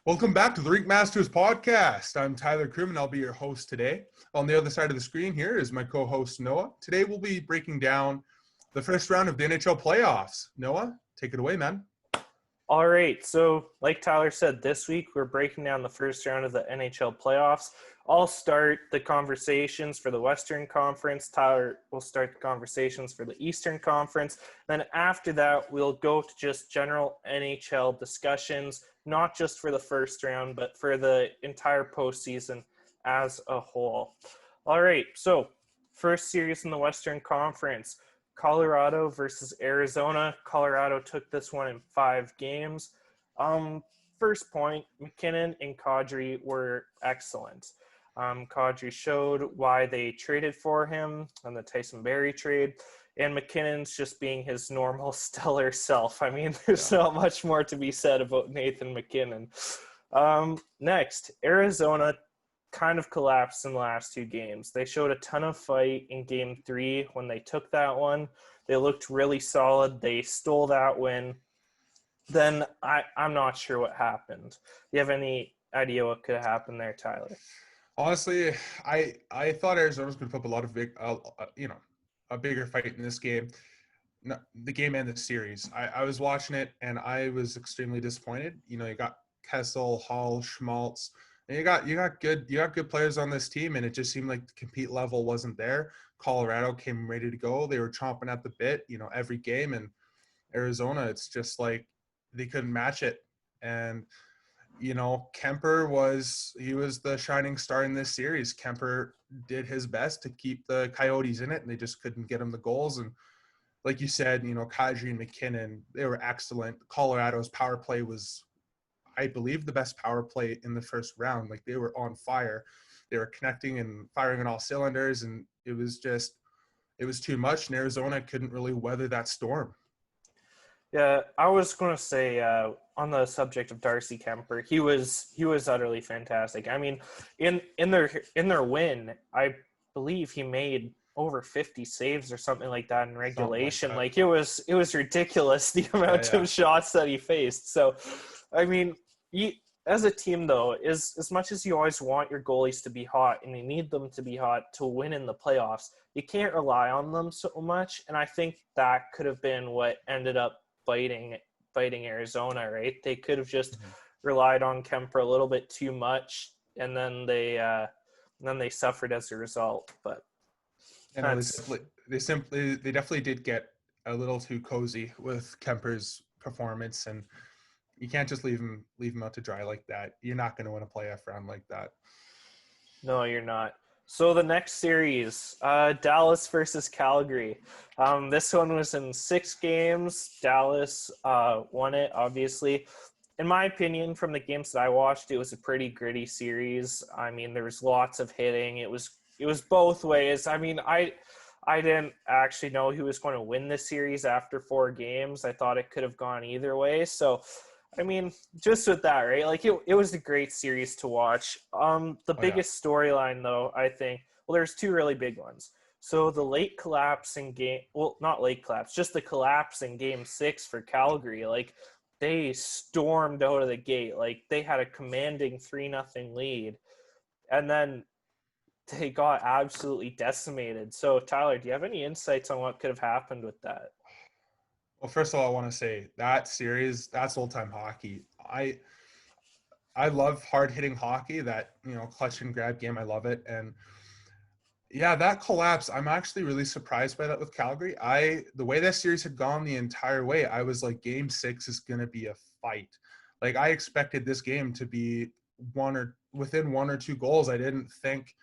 Welcome back to the RinkMasters podcast. I'm Tyler Krim, and I'll be your host today. On the other side of the screen here is my co-host, Noah. Today, we'll be breaking down the first round of the NHL playoffs. Noah, take it away, man. All right, so like Tyler said, this week we're breaking down the first round of the NHL playoffs. I'll start the conversations for the Western Conference. Tyler will start the conversations for the Eastern Conference. Then after that, we'll go to just general NHL discussions, not just for the first round, but for the entire postseason as a whole. All right, so first series in the Western Conference. Colorado versus Arizona. Colorado took this one in 5 games. First point, McKinnon and Kadri were excellent. Kadri showed why they traded for him on the Tyson Barrie trade, and McKinnon's just being his normal stellar self. I mean, there's not much more to be said about Nathan McKinnon. Next, Arizona kind of collapsed in the last 2 games. They showed a ton of fight in game 3 when they took that one. They looked really solid. They stole that win. Then I'm not sure what happened. Do you have any idea what could happen there, Tyler? Honestly, I thought Arizona was going to put up a lot of a bigger fight in this game. No, the game and the series. I was watching it and I was extremely disappointed. You know, you got Kessel, Hall, Schmaltz. And you got good players on this team, and it just seemed like the compete level wasn't there. Colorado came ready to go. They were chomping at the bit, every game. And Arizona, it's just like they couldn't match it. And Kemper was the shining star in this series. Kemper did his best to keep the Coyotes in it, and they just couldn't get him the goals. And like you said, Kadri and McKinnon, they were excellent. Colorado's power play was, I believe, the best power play in the first round. Like, they were on fire. They were connecting and firing on all cylinders, and it was too much, and Arizona couldn't really weather that storm. Yeah, I was going to say on the subject of Darcy Kemper, he was utterly fantastic. I mean, in their win, I believe he made over 50 saves or something like that in regulation. Like, it was ridiculous the amount of shots that he faced. So, I mean, as a team, though, as much as you always want your goalies to be hot and you need them to be hot to win in the playoffs, you can't rely on them so much. And I think that could have been what ended up biting Arizona, right? They could have just relied on Kemper a little bit too much, and then they suffered as a result. But they definitely did get a little too cozy with Kemper's performance, and you can't just leave him out to dry like that. You're not going to win a playoff round like that. No, you're not. So the next series, Dallas versus Calgary. This one was in 6 games. Dallas won it, obviously. In my opinion, from the games that I watched, it was a pretty gritty series. I mean, there was lots of hitting. It was both ways. I mean, I didn't actually know who was going to win this series after 4 games. I thought it could have gone either way. So, I mean, just with that, right? Like, it was a great series to watch. Biggest storyline, though, I think, there's 2 really big ones. So the late collapse in not late collapse, just the collapse in game 6 for Calgary. Like, they stormed out of the gate. Like, they had a commanding 3-0 lead. And then they got absolutely decimated. So, Tyler, do you have any insights on what could have happened with that? Well, first of all, I want to say that series, that's old-time hockey. I love hard-hitting hockey, that, clutch and grab game. I love it. And, yeah, that collapse, I'm actually really surprised by that with Calgary. The way that series had gone the entire way, I was like, game 6 is going to be a fight. Like, I expected this game to be within 1 or 2 goals. I didn't think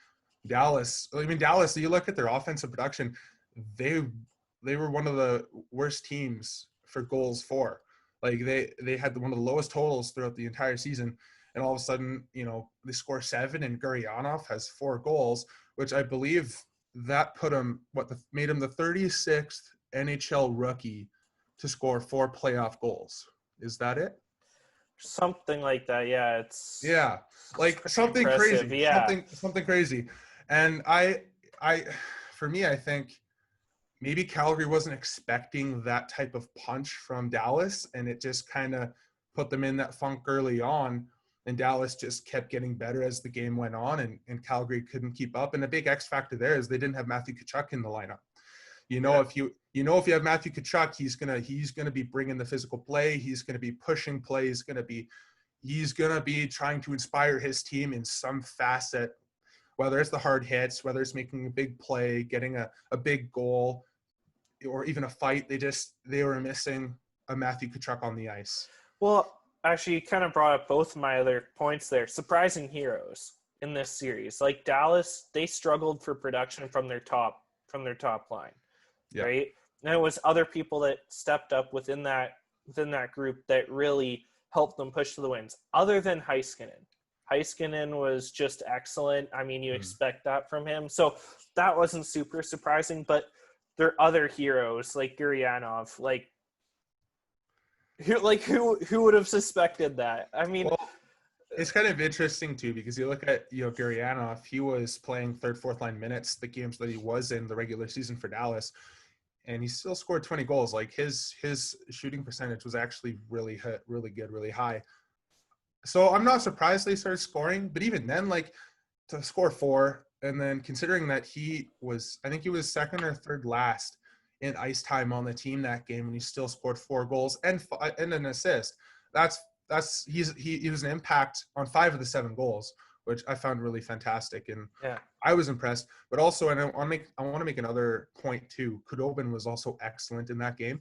Dallas, you look at their offensive production, they were one of the worst teams for goals for. Like, they had one of the lowest totals throughout the entire season, and all of a sudden, they score 7, and Gurrianov has 4 goals, which I believe that put him made him the 36th NHL rookie to score 4 playoff goals. Is that it? Something like that. Yeah, like something impressive. crazy. Yeah, something crazy. And for me, I think maybe Calgary wasn't expecting that type of punch from Dallas, and it just kind of put them in that funk early on. and Dallas just kept getting better as the game went on, and Calgary couldn't keep up. And a big X factor there is they didn't have Matthew Tkachuk in the lineup. If you have Matthew Tkachuk, he's gonna be bringing the physical play. He's gonna be pushing play. He's gonna be trying to inspire his team in some facet, whether it's the hard hits, whether it's making a big play, getting a big goal, or even a fight. They were missing a Matthew Tkachuk on the ice. Well, actually, you kind of brought up both of my other points there. Surprising heroes in this series, like Dallas, they struggled for production from their top line, right? And it was other people that stepped up within that group that really helped them push to the wins. Other than Heiskanen. Heiskanen was just excellent. I mean, you expect that from him, so that wasn't super surprising. But there are other heroes like Gurianov, who would have suspected that? I mean, well, it's kind of interesting too, because you look at Gurianov, he was playing third, fourth line minutes the games that he was in the regular season for Dallas, and he still scored 20 goals. Like his shooting percentage was actually really good, really high. So I'm not surprised they started scoring, but even then, like to score 4, and then considering that I think he was second or third last in ice time on the team that game, and he still scored 4 goals and an assist. He was an impact on 5 of the 7 goals, which I found really fantastic, and I was impressed. But also, and I want to make another point too. Khudobin was also excellent in that game,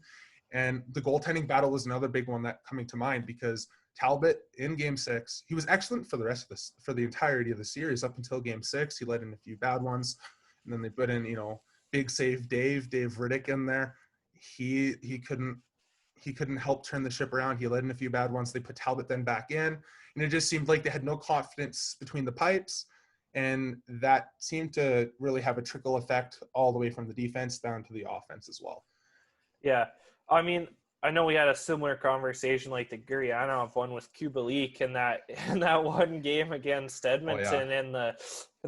and the goaltending battle was another big one that coming to mind, because Talbot in Game 6, he was excellent for the entirety of the series up until Game 6. He let in a few bad ones, and then they put in big save Dave Riddick in there. He couldn't help turn the ship around. He let in a few bad ones. They put Talbot then back in, and it just seemed like they had no confidence between the pipes, and that seemed to really have a trickle effect all the way from the defense down to the offense as well. Yeah, I mean, I know we had a similar conversation like the Gurianov one with Kubalik in that one game against Edmonton in the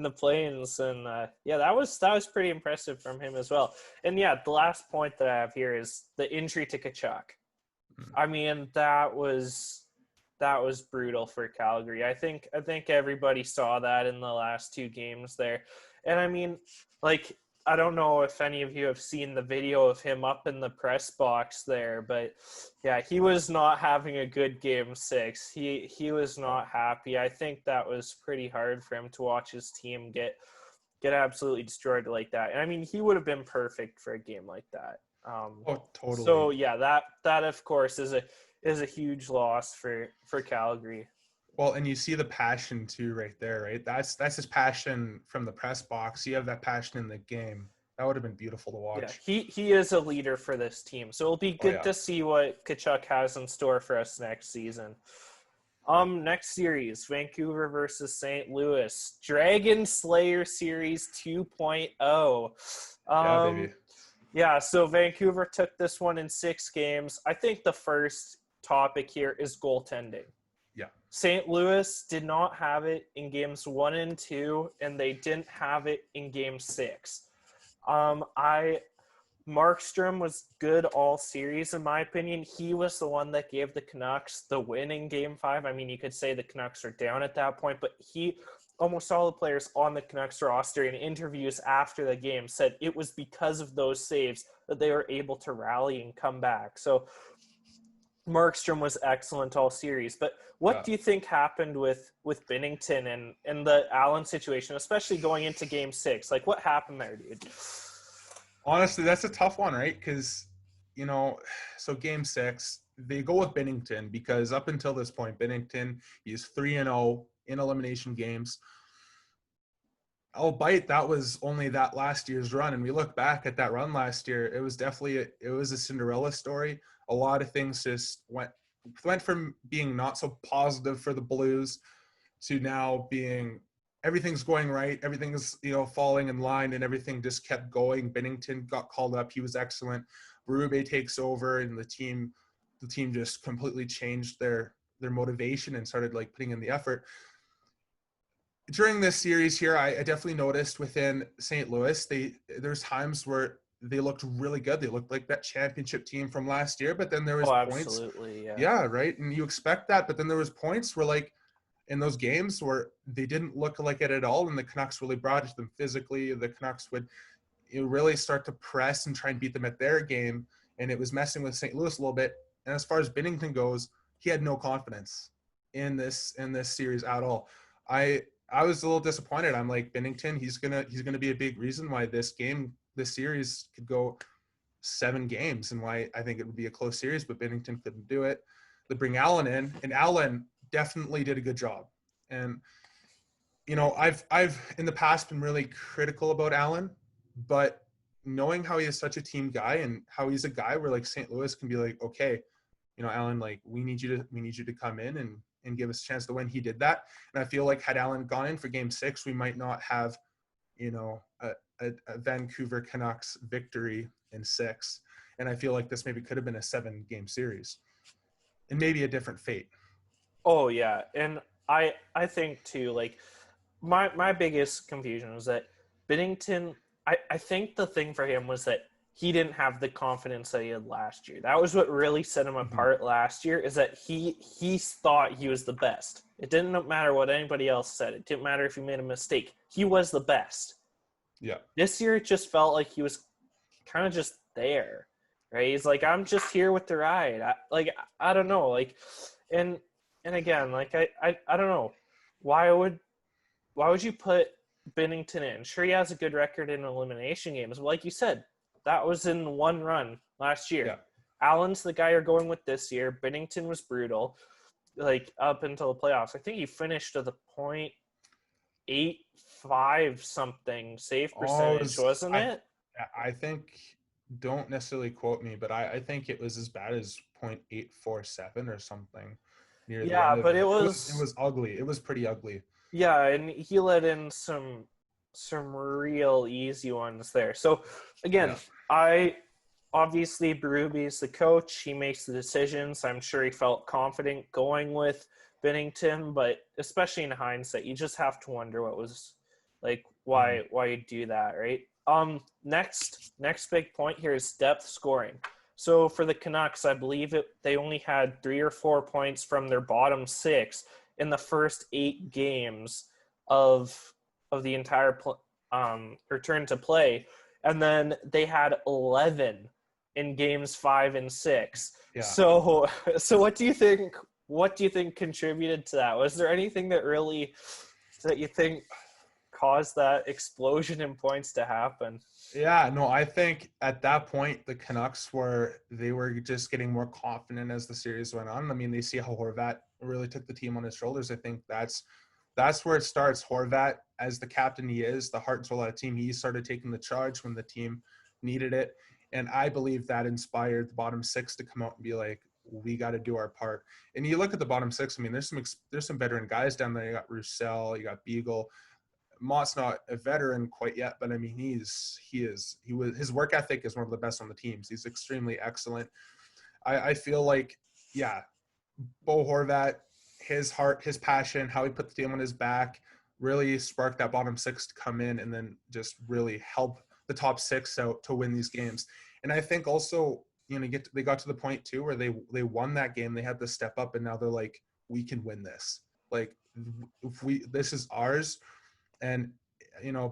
Plains, and that was pretty impressive from him as well. And the last point that I have here is the injury to Tkachuk. I mean, that was brutal for Calgary. I think everybody saw that in the last 2 games there, and I mean, like, I don't know if any of you have seen the video of him up in the press box there, but he was not having a good Game 6. He was not happy. I think that was pretty hard for him to watch his team get absolutely destroyed like that. And I mean, he would have been perfect for a game like that. Totally. So that of course is a huge loss for Calgary. Well, and you see the passion too right there, right? That's his passion from the press box. You have that passion in the game. That would have been beautiful to watch. Yeah, he is a leader for this team. So it'll be good to see what Tkachuk has in store for us next season. Next series, Vancouver versus St. Louis. Dragon Slayer Series 2.0. Baby. Yeah, so Vancouver took this one in 6 games. I think the first topic here is goaltending. Yeah. St. Louis did not have it in games 1 and 2, and they didn't have it in game 6. Markstrom was good all series, in my opinion. He was the one that gave the Canucks the win in game 5. I mean, you could say the Canucks are down at that point, but almost all the players on the Canucks roster in interviews after the game said it was because of those saves that they were able to rally and come back. So Markstrom was excellent all series. But what do you think happened with Binnington and the Allen situation, especially going into game 6? Like, what happened there, dude? Honestly, that's a tough one, right? Because, so game 6, they go with Binnington because up until this point, Binnington, he's 3-0 in elimination games. Albeit that was only that last year's run, and we look back at that run last year, it was a Cinderella story. A lot of things just went from being not so positive for the Blues to now being everything's going right, everything's falling in line, and everything just kept going. Binnington got called up; he was excellent. Berube takes over, and the team just completely changed their motivation and started putting in the effort. During this series here, I definitely noticed within St. Louis, there's times where they looked really good. They looked like that championship team from last year, but then there was points. Absolutely, yeah, right. And you expect that, but then there was points where in those games where they didn't look like it at all, and the Canucks really brought it to them physically. The Canucks would really start to press and try and beat them at their game, and it was messing with St. Louis a little bit. And as far as Binnington goes, he had no confidence in this series at all. I was a little disappointed. I'm like, Binnington, he's gonna be a big reason why this series could go 7 games, and why I think it would be a close series, but Binnington couldn't do it. They bring Allen in, and Allen definitely did a good job. And I've in the past been really critical about Allen, but knowing how he is such a team guy and how he's a guy where like St. Louis can be like, okay, Allen, like we need you to come in and give us a chance to win. He did that. And I feel like had Allen gone in for game 6, we might not have, a Vancouver Canucks victory in 6. And I feel like this maybe could have been a 7-game series and maybe a different fate. Oh yeah. And I think too, like my biggest confusion was that Binnington, I think the thing for him was that he didn't have the confidence that he had last year. That was what really set him apart last year, is that he thought he was the best. It didn't matter what anybody else said. It didn't matter if he made a mistake. He was the best. Yeah. This year it just felt like he was kind of just there, right? He's like, I'm just here with the ride. I don't know. Like, and again, like, I don't know. Why would you put Binnington in? Sure, he has a good record in elimination games, but like you said, that was in one run last year. Yeah. Allen's the guy you're going with this year. Binnington was brutal, like up until the playoffs. I think he finished at the .85 something save percentage, wasn't it? I think, don't necessarily quote me, but I think it was as bad as .847 or something. Near the end but it was it was ugly. It was pretty ugly. Yeah, and he let in some real easy ones there. So again, I obviously Berube's the coach. He makes the decisions. I'm sure he felt confident going with Binnington, but especially in hindsight, you just have to wonder what was like why you do that, right? Next big point here is depth scoring. So for the Canucks, I believe they only had 3 or 4 points from their bottom 6 in the first 8 games of the entire return to play, and then they had 11 in games 5 and 6. Yeah. So what do you think? What do you think contributed to that? Was there anything that you think caused that explosion in points to happen? Yeah, no, I think at that point the Canucks were just getting more confident as the series went on. I mean, they see how Horvat really took the team on his shoulders. I think that's where it starts. Horvat, as the captain he is, the heart and soul of the team, he started taking the charge when the team needed it. And I believe that inspired the bottom 6 to come out and be like, we got to do our part. And you look at the bottom 6, I mean, there's some veteran guys down there. You got Roussel, you got Beagle. Mott's not a veteran quite yet, but I mean, his work ethic is one of the best on the teams. He's extremely excellent. I feel like, yeah, Bo Horvat, his heart, his passion, how he put the team on his back really sparked that bottom 6 to come in and then just really help the top 6 out to win these games. And I think also, they got to the point too where they won that game. They had to step up, and now they're like, we can win this. Like, this is ours. And,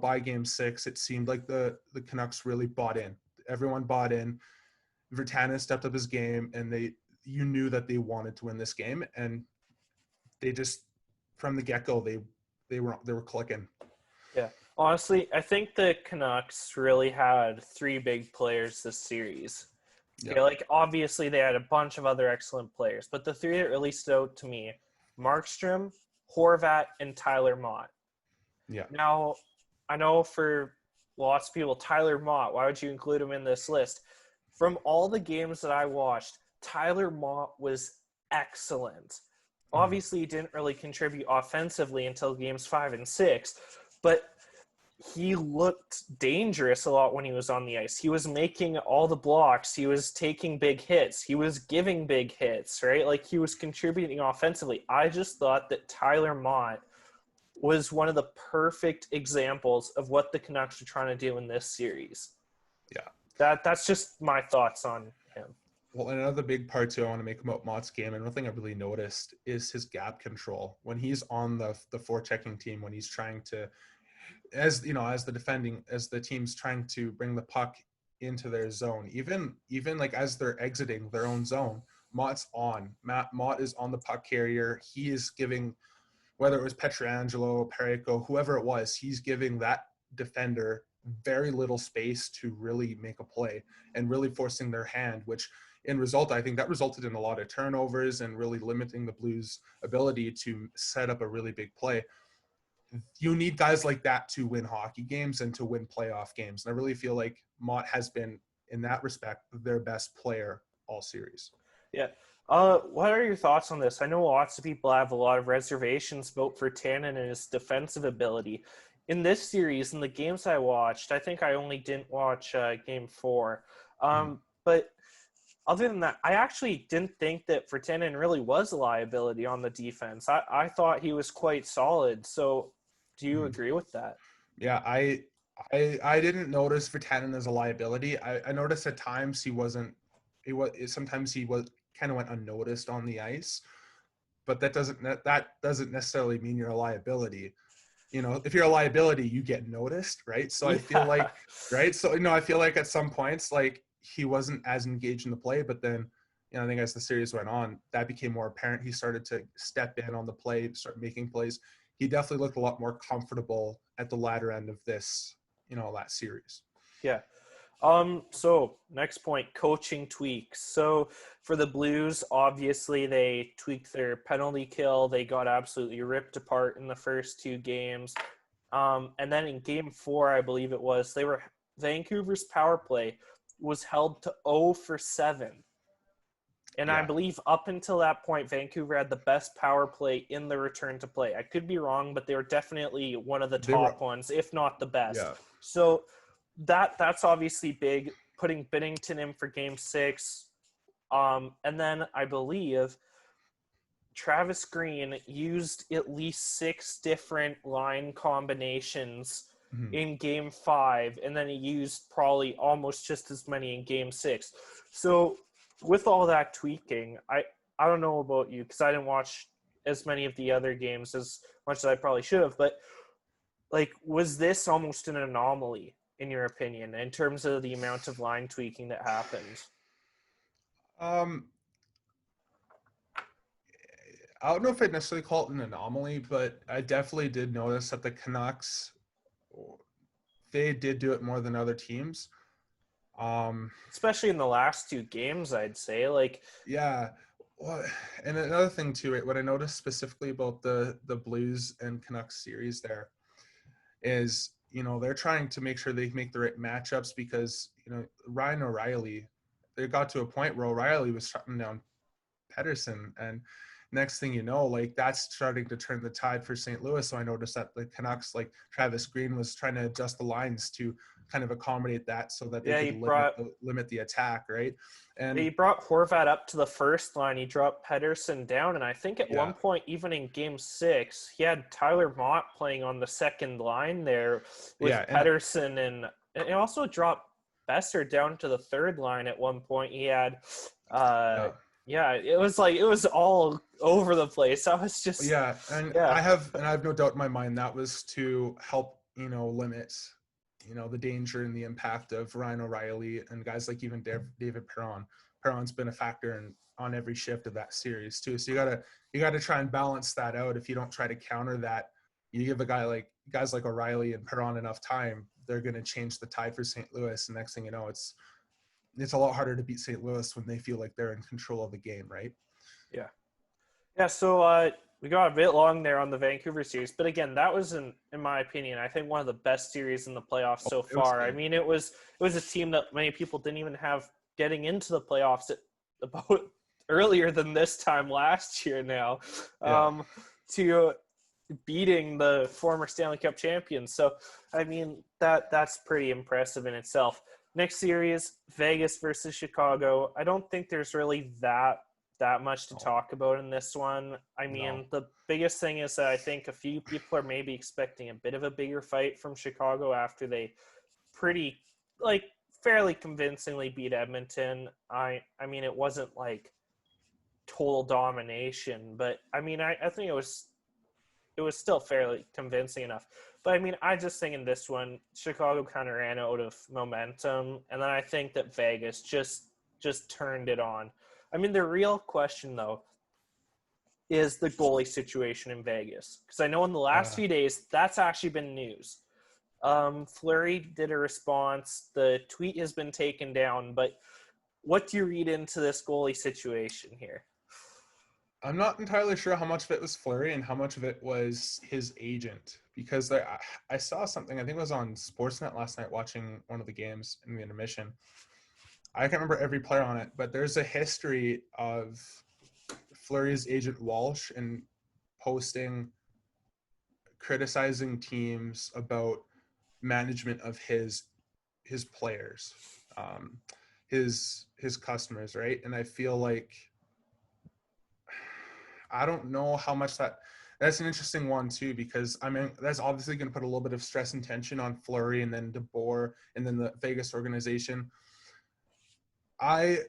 by game 6, it seemed like the Canucks really bought in. Everyone bought in. Virtanen stepped up his game, and you knew that they wanted to win this game. And they just, from the get-go, they were clicking. Yeah. Honestly, I think the Canucks really had 3 big players this series. Yeah. Okay, like, obviously, they had a bunch of other excellent players. But the 3 that really stood out to me, Markstrom, Horvat, and Tyler Mott. Yeah. Now, I know for lots of people, Tyler Mott, why would you include him in this list? From all the games that I watched, Tyler Mott was excellent. Obviously, he didn't really contribute offensively until games 5 and 6, but he looked dangerous a lot when he was on the ice. He was making all the blocks. He was taking big hits. He was giving big hits, right? Like, he was contributing offensively. I just thought that Tyler Mott was one of the perfect examples of what the Canucks are trying to do in this series. Yeah. That's just my thoughts on him. Well, and another big part too I want to make about Mott's game, and one thing I really noticed is his gap control when he's on the forechecking team, when he's trying to, as you know, as the team's trying to bring the puck into their zone, even like as they're exiting their own zone, Mott is on the puck carrier. He is giving, whether it was Petrangelo, Perico, whoever it was, he's giving that defender very little space to really make a play and really forcing their hand, which in result, I think that resulted in a lot of turnovers and really limiting the Blues' ability to set up a really big play. You need guys like that to win hockey games and to win playoff games. And I really feel like Mott has been, in that respect, their best player all series. Yeah. What are your thoughts on this? I know lots of people have a lot of reservations about Virtanen and his defensive ability. In this series, in the games I watched, I think I only didn't watch Game 4. But other than that, I actually didn't think that Virtanen really was a liability on the defense. I thought he was quite solid. So do you agree with that? Yeah, I didn't notice Virtanen as a liability. I noticed at times sometimes he was kind of went unnoticed on the ice, but that doesn't necessarily mean you're a liability. You know, if you're a liability, you get noticed, right? So I feel like, right? So, I feel like at some points, like he wasn't as engaged in the play, but then, I think as the series went on, that became more apparent. He started to step in on the play, start making plays. He definitely looked a lot more comfortable at the latter end of this, that series. Yeah. So next point, coaching tweaks. So for the Blues, obviously they tweaked their penalty kill. They got absolutely ripped apart in the first two games. And then in game 4, I believe it was, Vancouver's power play was held to 0 for 7. And I believe up until that point, Vancouver had the best power play in the return to play. I could be wrong, but they were definitely one of the top ones, if not the best. Yeah. So that's obviously big, putting Binnington in for game 6. And then I believe Travis Green used at least 6 different line combinations in game 5, and then he used probably almost just as many in game 6. So with all that tweaking, I don't know about you because I didn't watch as many of the other games as much as I probably should have, but like, was this almost an anomaly in your opinion in terms of the amount of line tweaking that happened? I don't know if I'd necessarily call it an anomaly, but I definitely did notice that the Canucks, they did do it more than other teams. Especially in the last 2 games, I'd say. Yeah. Well, and another thing too, right, what I noticed specifically about the Blues and Canucks series there is, they're trying to make sure they make the right matchups because, Ryan O'Reilly, they got to a point where O'Reilly was shutting down Pedersen, and next thing you know, like that's starting to turn the tide for St. Louis. So I noticed that the Canucks, like Travis Green, was trying to adjust the lines to kind of accommodate that so that they could limit the attack, right? And he brought Horvat up to the first line. He dropped Pedersen down, and I think at one point, even in Game 6, he had Tyler Mott playing on the second line there with Pedersen, and he also dropped Besser down to the third line at one point. He had it was all over the place. I was just I have no doubt in my mind that was to help limit the danger and the impact of Ryan O'Reilly and guys like even David Perron. Perron's been a factor on every shift of that series too. So you gotta try and balance that out. If you don't try to counter that, you give guys like O'Reilly and Perron enough time, they're gonna change the tide for St. Louis. And next thing you know, it's a lot harder to beat St. Louis when they feel like they're in control of the game, right? Yeah. Yeah, so we got a bit long there on the Vancouver series, but again, that was, in my opinion, I think one of the best series in the playoffs so far. I mean, it was a team that many people didn't even have getting into the playoffs about earlier than this time last year now, to beating the former Stanley Cup champions. So, I mean, that's pretty impressive in itself. Next series, Vegas versus Chicago. I don't think there's really that much to talk about in this one. I mean, the biggest thing is that I think a few people are maybe expecting a bit of a bigger fight from Chicago after they pretty, fairly convincingly beat Edmonton. I mean, it wasn't like total domination, but I mean, I think it was still fairly convincing enough. But I mean, I just think in this one, Chicago kind of ran out of momentum, and then I think that Vegas just turned it on. I mean, the real question though is the goalie situation in Vegas, because I know in the last few days that's actually been news. Fleury did a response. The tweet has been taken down, but what do you read into this goalie situation here? I'm not entirely sure how much of it was Fleury and how much of it was his agent, because I saw something, I think it was on Sportsnet last night watching one of the games in the intermission. I can't remember every player on it, but there's a history of Fleury's agent Walsh and criticizing teams about management of his players, his customers, right? And I feel like, I don't know how much that's an interesting one too, because I mean, that's obviously going to put a little bit of stress and tension on Fleury and then DeBoer and then the Vegas organization. I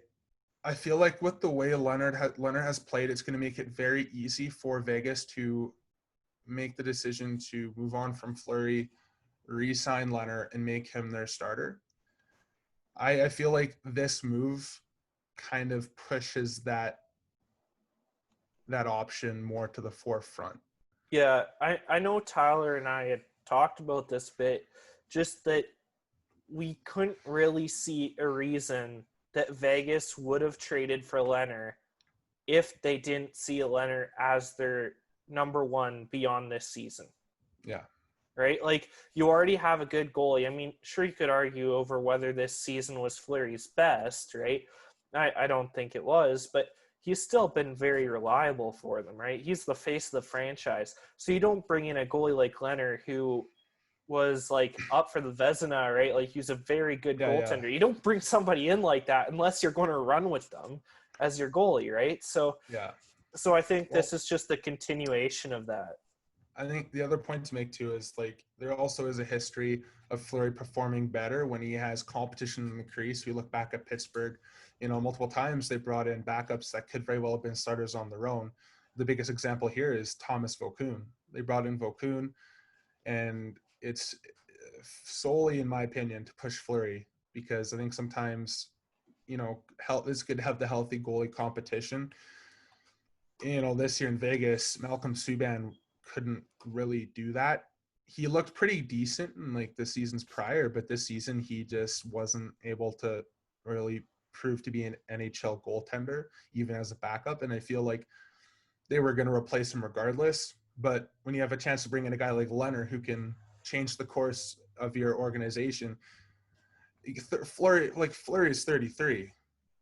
feel like with the way Leonard has played, it's going to make it very easy for Vegas to make the decision to move on from Fleury, re-sign Leonard, and make him their starter. I feel like this move kind of pushes that option more to the forefront. Yeah, I know Tyler and I had talked about this bit, just that we couldn't really see a reason that Vegas would have traded for Leonard if they didn't see Leonard as their number one beyond this season. Yeah. Right? Like, you already have a good goalie. I mean, sure, you could argue over whether this season was Fleury's best, right? I don't think it was, but he's still been very reliable for them, right? He's the face of the franchise. So you don't bring in a goalie like Leonard, who was like up for the Vezina, right? Like, he's a very good goaltender. Yeah. You don't bring somebody in like that unless you're going to run with them as your goalie, right? So yeah. So I think this is just the continuation of that. I think the other point to make too is, like, there also is a history of Fleury performing better when he has competition in the crease. We look back at Pittsburgh, multiple times they brought in backups that could very well have been starters on their own. The biggest example here is Thomas Vokoun. They brought in Vokoun, and it's solely, in my opinion, to push Fleury, because I think sometimes, it's good to have the healthy goalie competition. This year in Vegas, Malcolm Subban couldn't really do that. He looked pretty decent in like the seasons prior, but this season he just wasn't able to really prove to be an NHL goaltender, even as a backup. And I feel like they were going to replace him regardless. But when you have a chance to bring in a guy like Leonard, who can change the course of your organization, Fleury is 33,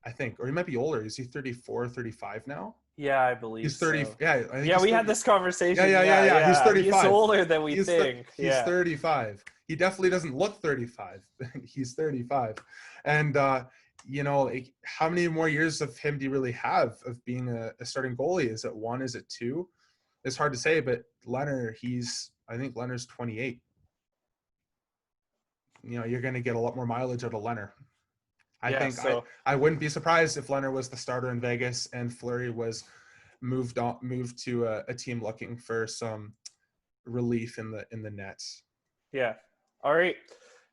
I think, or he might be older. Is he 34, 35 now? Yeah, I believe he's 30. So. Yeah, I think we 30. Had this conversation. Yeah. He's 35. He's older than we think. He's 35. He definitely doesn't look 35. He's 35. And, how many more years of him do you really have of being a starting goalie? Is it 1? Is it 2? It's hard to say, but Leonard, I think Leonard's 28. You're going to get a lot more mileage out of Leonard. I wouldn't be surprised if Leonard was the starter in Vegas and Fleury was moved to a team looking for some relief in the nets. Yeah. All right.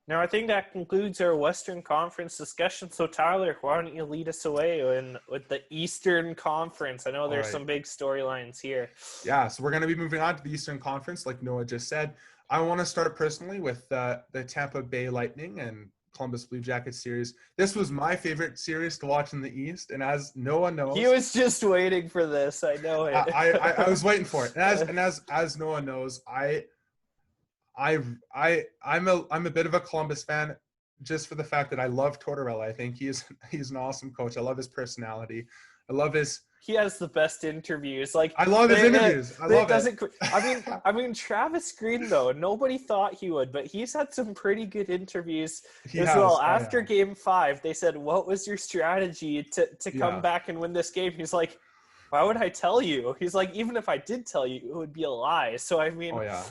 Now I think that concludes our Western Conference discussion. So Tyler, why don't you lead us away with the Eastern Conference? I know there's some big storylines here. Yeah. So we're going to be moving on to the Eastern Conference, like Noah just said. I want to start personally with the Tampa Bay Lightning and Columbus Blue Jackets series. This was my favorite series to watch in the East, and as Noah knows, he was just waiting for this. I know it. I was waiting for it, and as Noah knows, I'm a bit of a Columbus fan, just for the fact that I love Tortorella. I think he's an awesome coach. I love his personality. He has the best interviews. Like, I love his interviews. I mean, Travis Green, though, nobody thought he would, but he's had some pretty good interviews well. After Game 5, they said, "What was your strategy to come back and win this game?" He's like, why would I tell you? He's like, even if I did tell you, it would be a lie. So Oh yeah,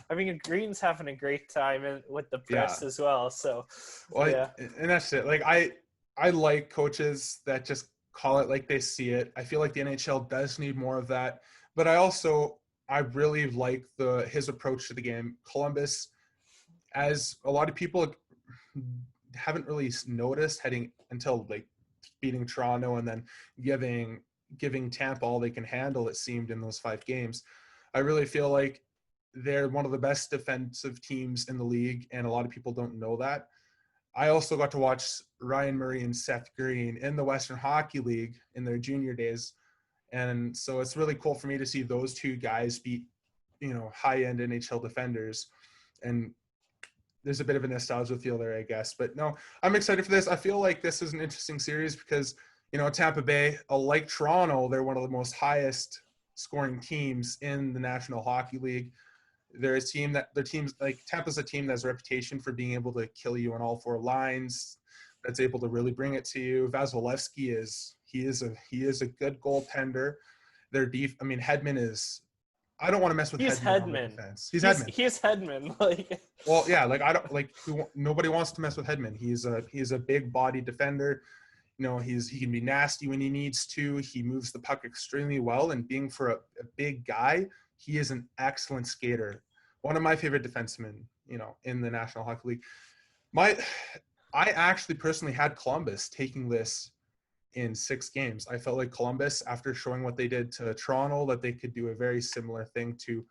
Green's having a great time with the yeah. press as well. So Well, yeah, and that's it. Like I like coaches that just call it like they see it. I feel like the NHL does need more of that. But I really like his approach to the game. Columbus, as a lot of people haven't really noticed heading until like beating Toronto and then giving Tampa all they can handle, it seemed, in those 5 games. I really feel like they're one of the best defensive teams in the league, and a lot of people don't know that. I also got to watch Ryan Murray and Seth Green in the Western Hockey League in their junior days. And so it's really cool for me to see those two guys beat, high-end NHL defenders. And there's a bit of a nostalgia feel there, I guess. But no, I'm excited for this. I feel like this is an interesting series because, Tampa Bay, like Toronto, they're one of the most highest scoring teams in the National Hockey League. Their teams like Tampa's a team that has a reputation for being able to kill you on all 4 lines, that's able to really bring it to you. Vasilevsky is a good goaltender. Hedman is. I don't want to mess with he's Hedman on the Hedman. defense. He's Hedman. He's Hedman. Like, well, yeah, like I don't like. Nobody wants to mess with Hedman. He's a big body defender. He can be nasty when he needs to. He moves the puck extremely well, and being for a big guy, he is an excellent skater. One of my favorite defensemen, in the National Hockey League. I actually personally had Columbus taking this in 6 games. I felt like Columbus, after showing what they did to Toronto, that they could do a very similar thing to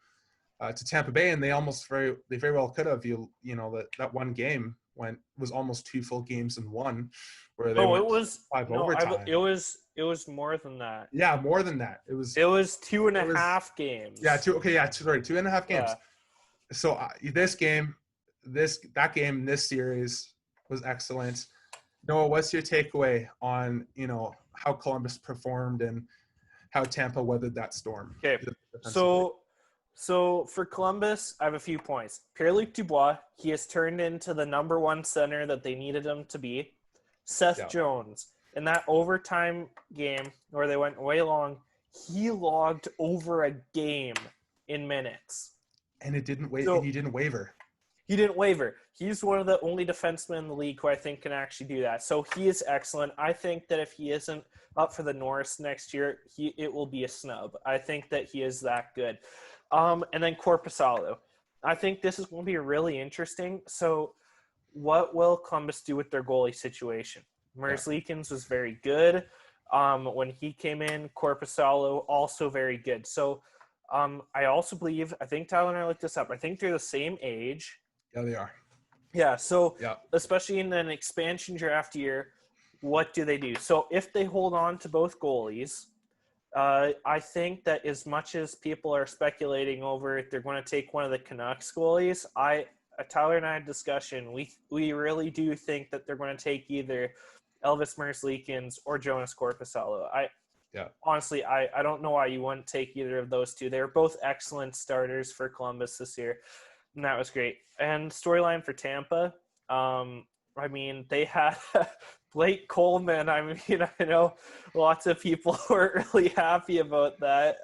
Tampa Bay, and they very well could have. That one game was almost 2 full games in one, where they went it was 5 overtime. it was more than that. Yeah, more than that. It was 2.5 games. Yeah, 2.5 games. Yeah. So that game, this series was excellent. Noah, what's your takeaway on how Columbus performed and how Tampa weathered that storm? Okay, so for Columbus, I have a few points. Pierre-Luc Dubois, he has turned into the number 1 center that they needed him to be. Seth Jones, in that overtime game where they went way long, he logged over a game in minutes. And it didn't wait. And he didn't waver. He didn't waver. He's one of the only defensemen in the league who I think can actually do that. So he is excellent. I think that if he isn't up for the Norris next year, it will be a snub. I think that he is that good. And then Korpisalo. I think this is going to be really interesting. So what will Columbus do with their goalie situation? Merzlikins was very good. When he came in, Korpisalo also very good. So I also believe, I think Tyler and I looked this up, I think they're the same age. Yeah, they are. Yeah, so especially in an expansion draft year, what do they do? So if they hold on to both goalies, I think that as much as people are speculating over if they're going to take one of the Canucks goalies, Tyler and I had a discussion. We really do think that they're going to take either Elvis Merzlikins or Jonas Korpisalo. Honestly, I don't know why you wouldn't take either of those two. They're both excellent starters for Columbus this year, and that was great. And storyline for Tampa, they had Blake Coleman. I know lots of were weren't really happy about that.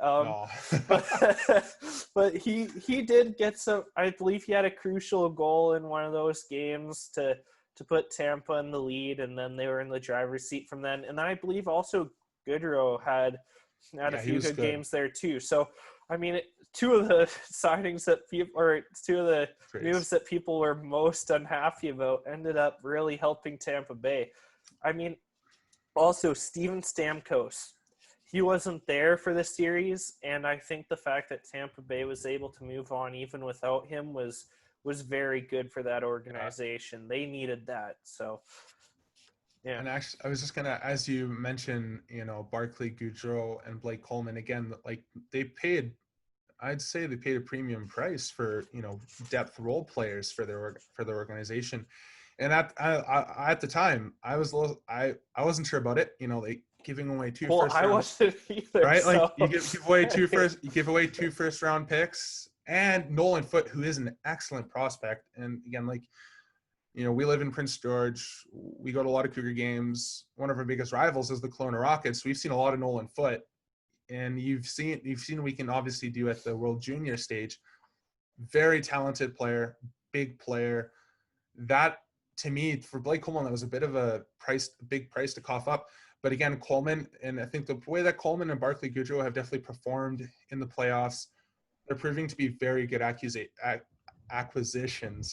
But he did get some. I believe he had a crucial goal in one of those games to put Tampa in the lead, and then they were in the driver's seat from then. And then I believe also Goodrow had a few good games there too. So, two of the signings that two of the moves that people were most unhappy about ended up really helping Tampa Bay. Also Steven Stamkos, he wasn't there for the series, and I think the fact that Tampa Bay was able to move on even without him was very good for that organization. They needed that. So, yeah. And actually, I was just gonna, as you mentioned, Barclay Goodrow and Blake Coleman again. Like I'd say they paid a premium price for depth role players for their organization. And at the time, I wasn't sure about it. They giving away 2 first round. I wasn't either. Right, so. like you give away 2 first round picks, and Nolan Foote, who is an excellent prospect. And again, we live in Prince George. We go to a lot of Cougar games. One of our biggest rivals is the Kelowna Rockets. We've seen a lot of Nolan Foote and you've seen we can obviously do at the World Junior stage. Very talented player, big player. That, to me, for Blake Coleman, that was a bit of a big price to cough up. But again, Coleman, and I think the way that Coleman and Barclay Goodrow have definitely performed in the playoffs, they're proving to be very good acquisitions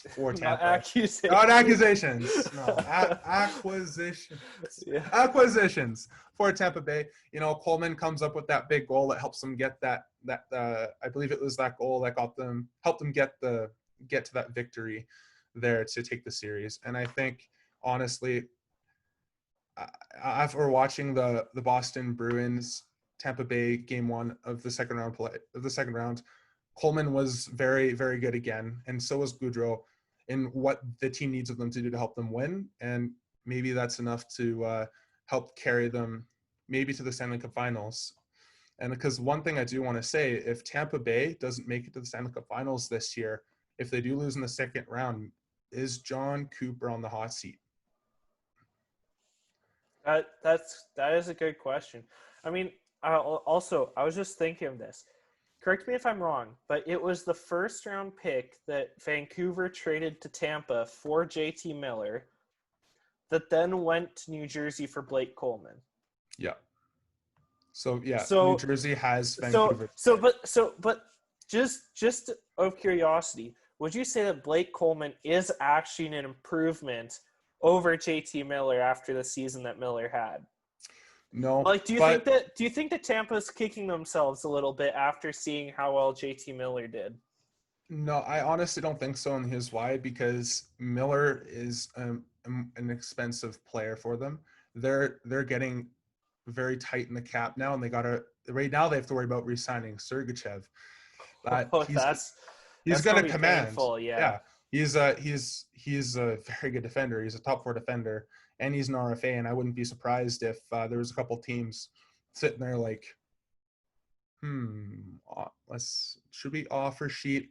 for Not Tampa. accusations. Not accusations. No, acquisitions. Yeah. Acquisitions for Tampa Bay. You know, Coleman comes up with that big goal that helps them get that I believe it was that goal that helped them get to that victory there to take the series. And I think, honestly, after watching the Boston Bruins Tampa Bay game 1 of the second round, Coleman was very, very good again, and so was Goudreau in what the team needs of them to do to help them win. And maybe that's enough to help carry them maybe to the Stanley Cup Finals. And because one thing I do want to say, if Tampa Bay doesn't make it to the Stanley Cup Finals this year, if they do lose in the second round, is John Cooper on the hot seat? That is a good question. I mean, I was just thinking of this. Correct me if I'm wrong, but it was the first round pick that Vancouver traded to Tampa for JT Miller that then went to New Jersey for Blake Coleman. Yeah. So New Jersey has Vancouver. But just out of curiosity, would you say that Blake Coleman is actually an improvement over JT Miller after the season that Miller had? No. Like, do you think that Tampa's kicking themselves a little bit after seeing how well JT Miller did? No, I honestly don't think so, and here's why. Because Miller is an expensive player for them. They're getting very tight in the cap now, and they have to worry about re-signing Sergachev. He's going to command. Painful, yeah. He's a very good defender. He's a top 4 defender, and he's an RFA. And I wouldn't be surprised if there was a couple teams sitting there like, should we offer sheet?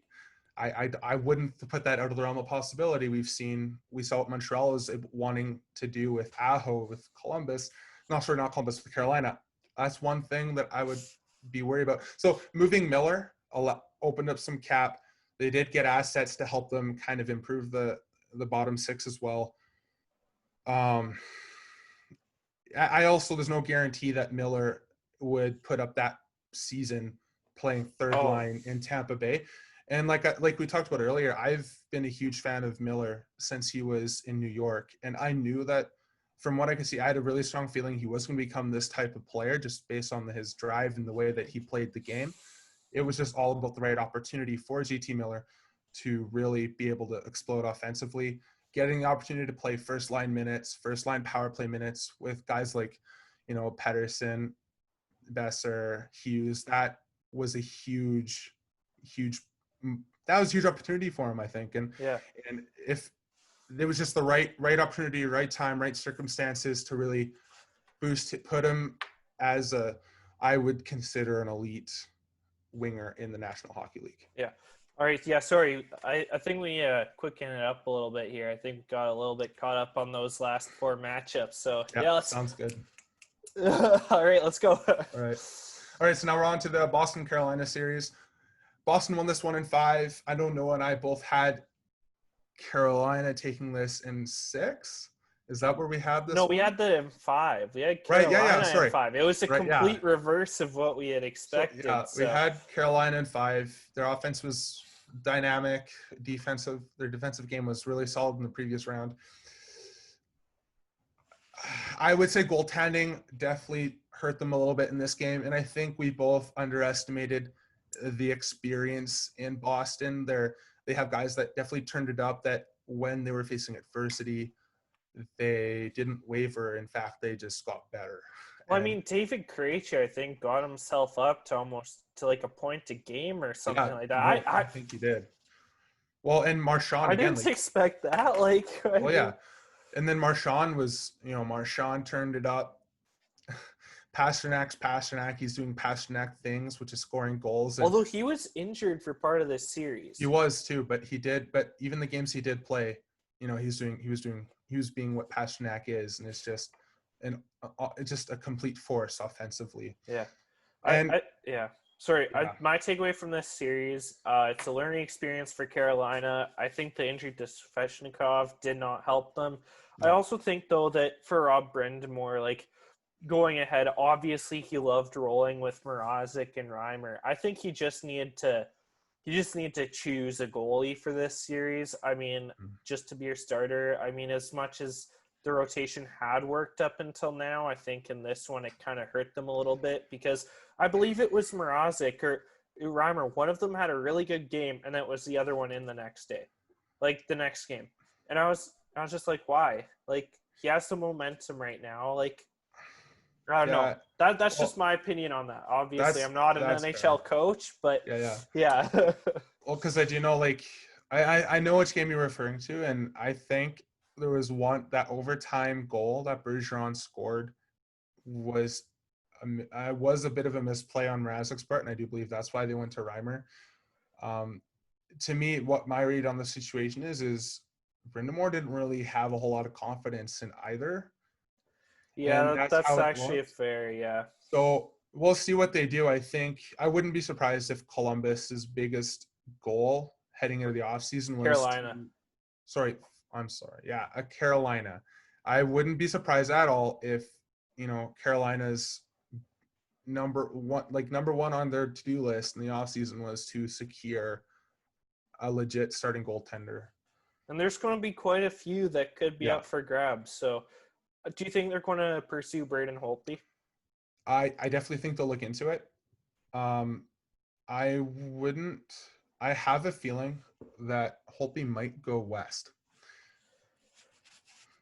I wouldn't put that out of the realm of possibility. We saw what Montreal is wanting to do with Aho with Columbus. Not Columbus, with Carolina. That's one thing that I would be worried about. So moving Miller opened up some cap. They did get assets to help them kind of improve the bottom 6 as well. I also, there's no guarantee that Miller would put up that season playing third line in Tampa Bay. And like we talked about earlier, I've been a huge fan of Miller since he was in New York. And I knew that, from what I could see, I had a really strong feeling he was going to become this type of player just based on his drive and the way that he played the game. It was just all about the right opportunity for JT Miller to really be able to explode offensively, getting the opportunity to play first line power play minutes with guys like, Pettersson, Besser, Hughes. That was a huge opportunity for him, I think. And if there was just the right opportunity, right time, right circumstances to really put him as I would consider an elite winger in the National Hockey League. Yeah. All right. Yeah. Sorry. I think we quicken it up a little bit here. I think we got a little bit caught up on those last 4 matchups. So sounds good. All right. Let's go. All right. So now we're on to the Boston Carolina series. Boston won this one in 5. I know Noah and I both had Carolina taking this in 6. Is that where we had this? No, we had the in 5. We had Carolina in 5. It was a complete reverse of what we had expected. We had Carolina in 5. Their offense was dynamic. Their defensive game was really solid in the previous round. I would say goaltending definitely hurt them a little bit in this game, and I think we both underestimated the experience in Boston. They have guys that definitely turned it up, that when they were facing adversity, they didn't waver. In fact, they just got better. Well, I mean, David Krejci, I think, got himself up to almost to like a point a game or something like that. I think he did. Well, and Marchand, I didn't expect that. And then Marchand turned it up. Pasternak. He's doing Pasternak things, which is scoring goals. Although he was injured for part of this series. He was too, but even the games he did play, he was being what Pasternak is, and it's just a complete force offensively. Yeah. And Yeah. Sorry, yeah, my takeaway from this series, it's a learning experience for Carolina. I think the injury to Svechnikov did not help them. I no, also think, though, that for Rob Brind'Amour, like, going ahead, obviously he loved rolling with Mrazek and Reimer. I think he just needed to choose a goalie for this series. I mean, just to be your starter. I mean, as much as the rotation had worked up until now, I think in this one it kind of hurt them a little bit because I believe it was Mrazek or Reimer. One of them had a really good game, and that was the other one in the next day, like the next game. And I was just like, why? Like, he has some momentum right now. Like, I don't know. yeah. That's just Well, my opinion on that. Obviously, I'm not an that's fair. NHL coach, but Yeah, yeah. yeah. Well, because I do know, like, I know which game you're referring to, and I think there was that overtime goal that Bergeron scored was was a bit of a misplay on Mrazek's part, and I do believe that's why they went to Reimer. To me, what my read on the situation is Brind'Amour didn't really have a whole lot of confidence in either, and Yeah, that's that's how it actually looked. fair. Yeah. So we'll see what they do. I think I wouldn't be surprised if Columbus's biggest goal heading into the offseason was Carolina. to, sorry, I'm sorry. Yeah, a Carolina. I wouldn't be surprised at all if, Carolina's number one on their to-do list in the offseason was to secure a legit starting goaltender. And there's going to be quite a few that could be Yeah. up for grabs. So, do you think they're going to pursue Braden Holtby? I definitely think they'll look into it. Um, I wouldn't. I have a feeling that Holtby might go west.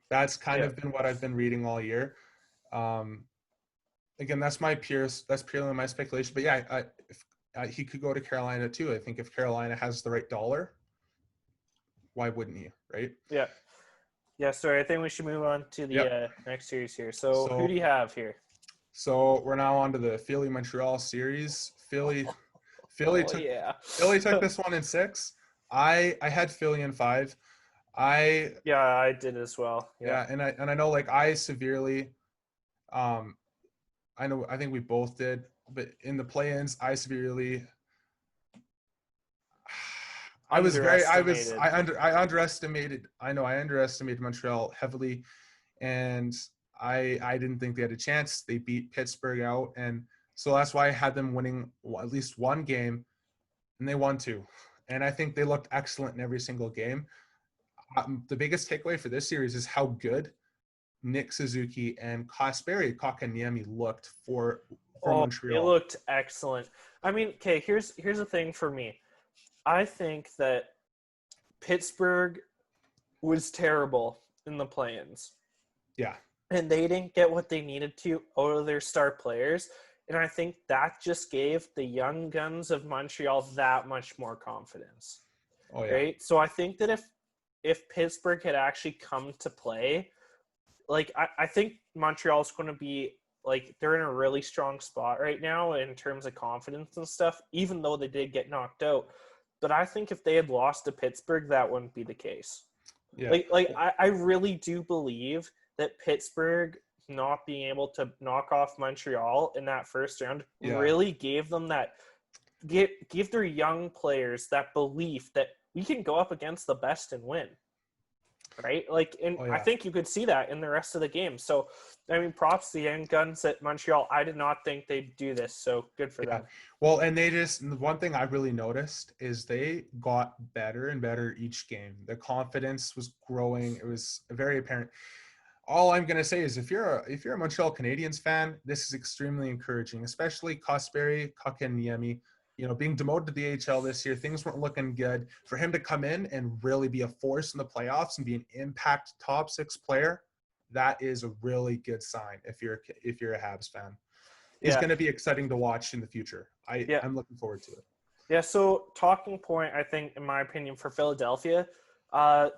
That's kind Yeah. of been what I've been reading all year. Um, again, that's purely my speculation. But yeah, if, he could go to Carolina too. I think if Carolina has the right dollar, why wouldn't he? Right? Yeah. Yeah. Sorry, I think we should move on to the Yep. next series here. So, who So do you have here? so we're now on to the Philly Montreal series. Philly Oh, took yeah. Philly took this one in 6. I had Philly in 5. I Yeah, I did as well. Yeah. Yeah, and I know, like, I severely, um, I think we both did, but in the play-ins, Underestimated. I underestimated. I underestimated Montreal heavily, and I didn't think they had a chance. They beat Pittsburgh out, and so that's why I had them winning at least one game, and they won 2, and I think they looked excellent in every single game. The biggest takeaway for this series is how good Nick Suzuki and Kasperi Kotkaniemi looked for Oh, they Montreal. looked excellent. I mean, okay, here's the thing for me. I think that Pittsburgh was terrible in the play-ins. Yeah, And they didn't get what they needed to out of their star players. And I think that just gave the young guns of Montreal that much more confidence. oh yeah, Right? So I think that if Pittsburgh had actually come to play, like I think Montreal's going to be like they're in a really strong spot right now in terms of confidence and stuff, even though they did get knocked out. But I think if they had lost to Pittsburgh, that wouldn't be the case. yeah, I really do believe that Pittsburgh not being able to knock off Montreal in that first round yeah, really gave them that give their young players that belief that we can go up against the best and win. Right? Like, and oh I yeah, think you could see that in the rest of the game. So, I mean, props to the young guns at Montreal. I did not think they'd do this, so good for yeah. them. Well, and the one thing I really noticed is they got better and better each game. The confidence was growing. It was very apparent. All I'm gonna say is if you're a Montreal Canadiens fan, this is extremely encouraging, especially Kasperi Kotkaniemi. Being demoted to the AHL this year, things weren't looking good. For him to come in and really be a force in the playoffs and be an impact top 6 player, that is a really good sign. If you're a Habs fan, he's Yeah. going to be exciting to watch in the future. Yeah. I'm looking forward to it. Yeah. So, talking point, I think, in my opinion, for Philadelphia,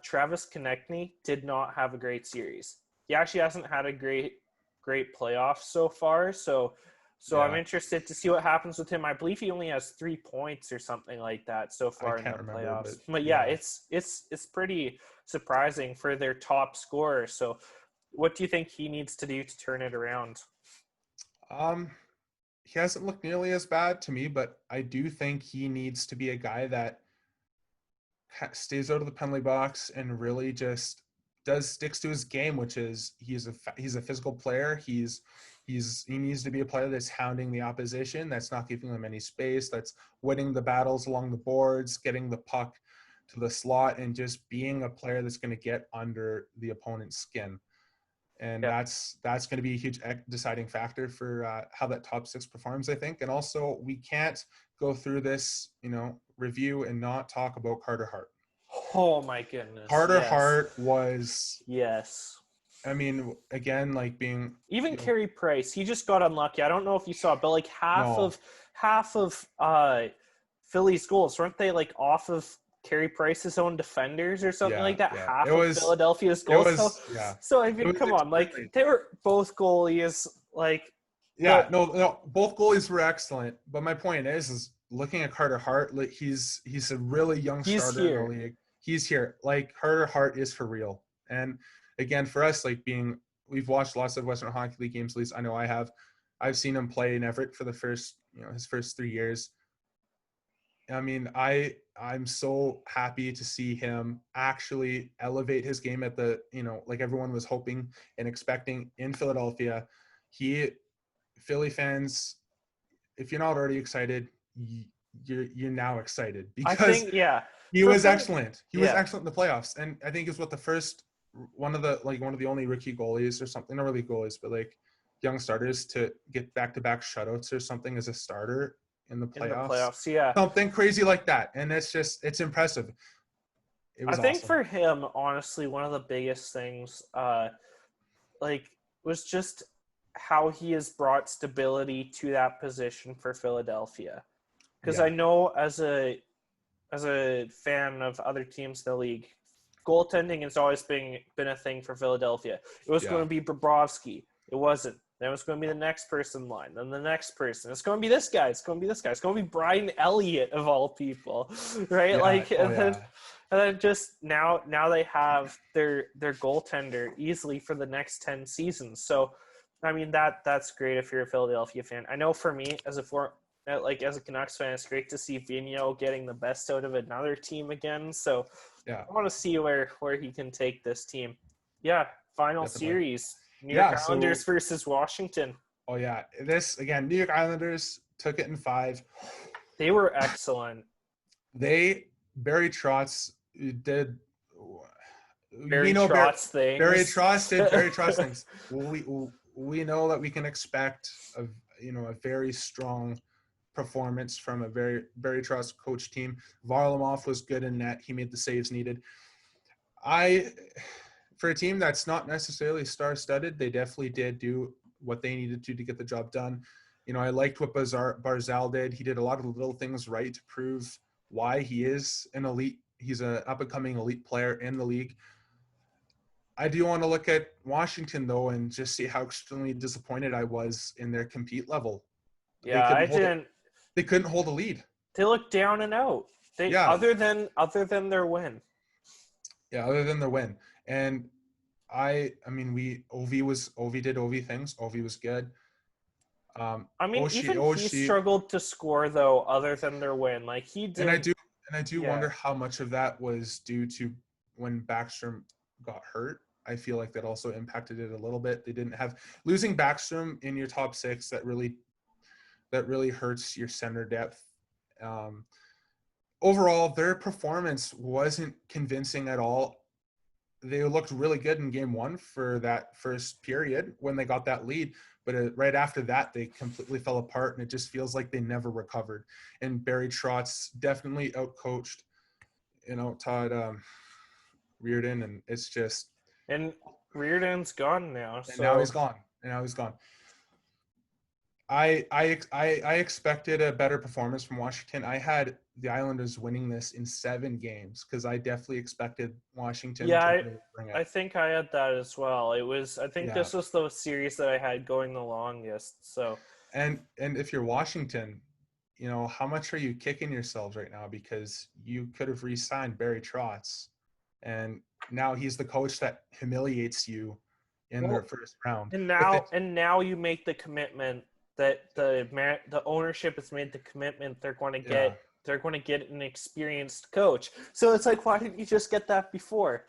Travis Konechny did not have a great series. He actually hasn't had a great playoff so far. So I'm Yeah, interested to see what happens with him. I believe he only has 3 points or something like that so I far in can't the remember, playoffs. but But yeah, yeah. it's pretty surprising for their top scorer. So what do you think he needs to do to turn it around? Um, he hasn't looked nearly as bad to me, but I do think he needs to be a guy that stays out of the penalty box and really just sticks to his game, which is he's a physical player. He needs to be a player that's hounding the opposition, that's not giving them any space, that's winning the battles along the boards, getting the puck to the slot, and just being a player that's going to get under the opponent's skin. And that's going to be a huge deciding factor for how that top six performs, I think. And also, we can't go through this, review and not talk about Carter Hart. Oh my goodness. Carter Hart was. Yes. I mean, again, like being even Carey Price, he just got unlucky. I don't know if you saw, but like half of Philly's goals, weren't they like off of Carey Price's own defenders or something like that? Yeah. Half of Philadelphia's goals. So I mean, come on, like they were both goalies. Like no, both goalies were excellent. But my point is looking at Carter Hart, like he's a really young starter in the league. He's here. Like Carter Hart is for real. And again, for us, like we've watched lots of Western Hockey League games. At least I know I have. I've seen him play in Everett for the first, his first 3 years. I mean, I'm so happy to see him actually elevate his game at the, like everyone was hoping and expecting in Philadelphia. Philly fans, if you're not already excited, you're now excited because he was excellent. He was excellent in the playoffs, and I think it was one of the only rookie goalies or something, not really goalies, but like young starters to get back-to-back shutouts or something as a starter in the playoffs. Something crazy like that. And it's impressive. It was awesome. For him, honestly, one of the biggest things was just how he has brought stability to that position for Philadelphia. Because I know as a fan of other teams in the league, goaltending has always been a thing for Philadelphia. It was going to be Bobrovsky. It wasn't. Then it's going to be the next person in line. Then the next person. It's going to be this guy. It's going to be this guy. It's going to be Brian Elliott of all people, right? And then just now they have their goaltender easily for the next 10 seasons. So, I mean that's great if you're a Philadelphia fan. I know for me as a Canucks fan, it's great to see Vigneault getting the best out of another team again. So I want to see where he can take this team. Yeah, final Definitely. Series. New York Islanders versus Washington. Oh, yeah. This, again, New York Islanders took it in 5. They were excellent. Barry Trotz did Barry Trotz things. We know that we can expect a very strong performance from a very Trotz coach team. Varlamov was good in net. He made the saves needed. For a team that's not necessarily star-studded, they definitely did do what they needed to get the job done. I liked what Barzal did. He did a lot of little things right to prove why he is an elite. He's an up-and-coming elite player in the league. I do want to look at Washington, though, and just see how extremely disappointed I was in their compete level. Yeah, they couldn't hold a lead. They looked down and out. Other than their win. Yeah, other than their win. And Ovi did Ovi things. Ovi was good. He struggled to score though, other than their win. Like he did. And I do wonder how much of that was due to when Backstrom got hurt. I feel like that also impacted it a little bit. They didn't have losing Backstrom in your top 6. That really hurts your center depth. Overall, their performance wasn't convincing at all. They looked really good in game 1 for that first period when they got that lead. But right after that, they completely fell apart, and it just feels like they never recovered. And Barry Trotz definitely outcoached, Todd Reardon, and it's just. And Reardon's gone now. And now he's gone. I expected a better performance from Washington. I had the Islanders winning this in 7 games because I definitely expected Washington to bring it. I think I had that as well. This was the series that I had going the longest. So and if you're Washington, how much are you kicking yourselves right now because you could have re-signed Barry Trotz, and now he's the coach that humiliates you in the first round. And now you make the commitment that the ownership has made the commitment. They're going to get an experienced coach. So it's like, why didn't you just get that before?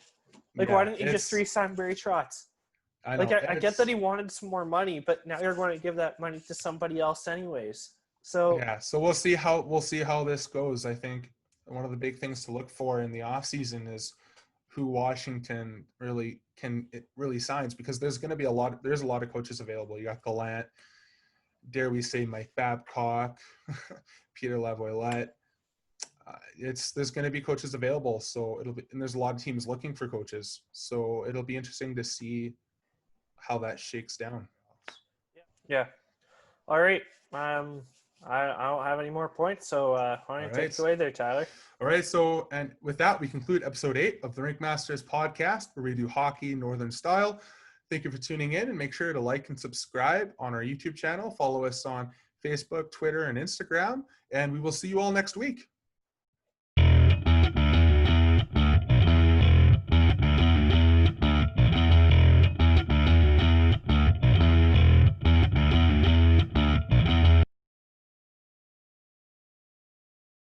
Like, why didn't you just re-sign Barry Trotz? I know. Like, I get that he wanted some more money, but now you're going to give that money to somebody else anyways. So yeah, so we'll see how this goes. I think one of the big things to look for in the offseason is who Washington really signs, because there's going to be a lot of coaches available. You got Gallant, dare we say Mike Babcock, Peter Laviolette. There's going to be coaches available, so and there's a lot of teams looking for coaches. So it'll be interesting to see how that shakes down. Yeah. All right. I don't have any more points, so why don't you take it away there, Tyler? All right. So, and with that, we conclude episode 8 of the RinkMasters podcast, where we do hockey Northern style. Thank you for tuning in, and make sure to like and subscribe on our YouTube channel. Follow us on Facebook, Twitter, and Instagram, and we will see you all next week.